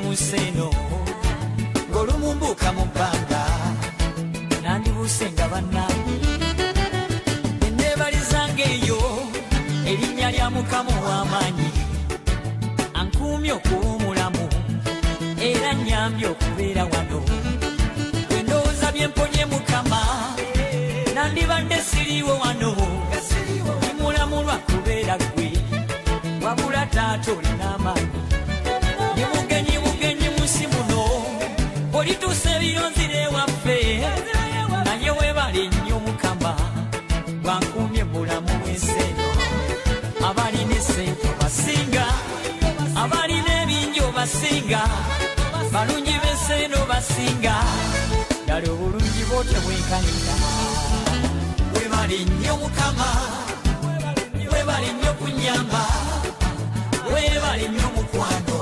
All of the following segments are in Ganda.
museno ngolumumbuka mu bbanga nandibusenga bannange enneebalizanga eyo erinnya lya Mukama ow'amaanyi ankuumye okuba omulamu era nnyambye okubeera wano wendowooza byemponye Mukama nandibadde siriiwo wano ndi mulamu lwa kubeera gwe wabula taata olina amaanyi ndi mugenyi munsi muno olituusa ebiyonzire ewaffe naye weebale nnyo Mukama bwankuumye mulamu w'ensi eno abalina essente basinga abalina ebingi obasinga balungi b'ensi eno basinga ddala obulungi bwotyo bwenkanira weebale nnyo Mukama weebale nnyo kunnyamba weebale nnyo mukwano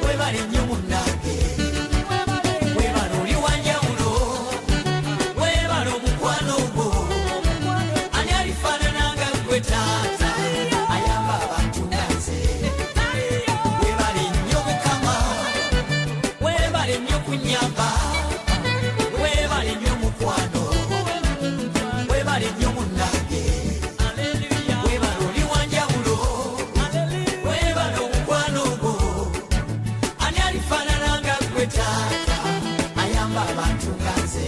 weebale nnyo munnange weebale oli wanjawulo weebale omukwano gwo ani alifaanana nga ggwe taata ayamba abantu nga nze weebale nnyo Mukama weebale nnyo kunnyamba weebale nnyo mukwano weebale nnyo munnange weebale oli wanjawulo weebale omukwano gwo ani alifaanana nga ggwe taata ayamba abantu nga nze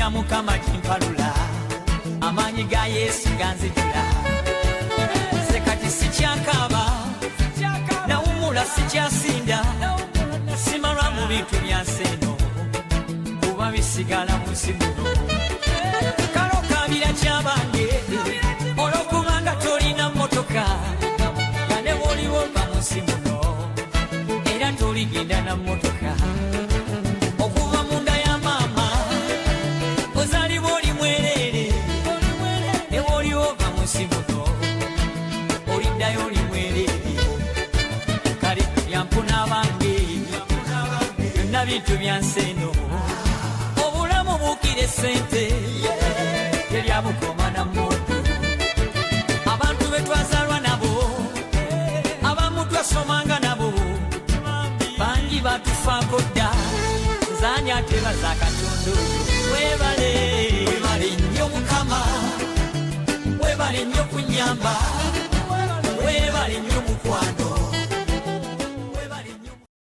Mukama kimpalula amaanyi ga Yesu ganzijula nze kati sikyakaaba nawumula sikyasinda simalwa mu bintu bya nsi eno kuba bisigala mu nsi muno kale okaabira kyabange olw'okubanga tolina mmotoka nga ne bw'oliwo ova mu nsi muno era toligenda na mmotoka okuva munda ya maama ozaliwo oli mwerere ne bw'oliwova mu nsi muno oliddayo oli mwerere kale byampuna abange byonna bintu bya nsi eno obulamu buukira essente teryabukoma na muntu abantu be twazaalwa nabo abamu twasomanga nabo bangi batufaako dda nzanya ate baza Katonda weebale nnyo Mukama weebale nnyo kunnyamba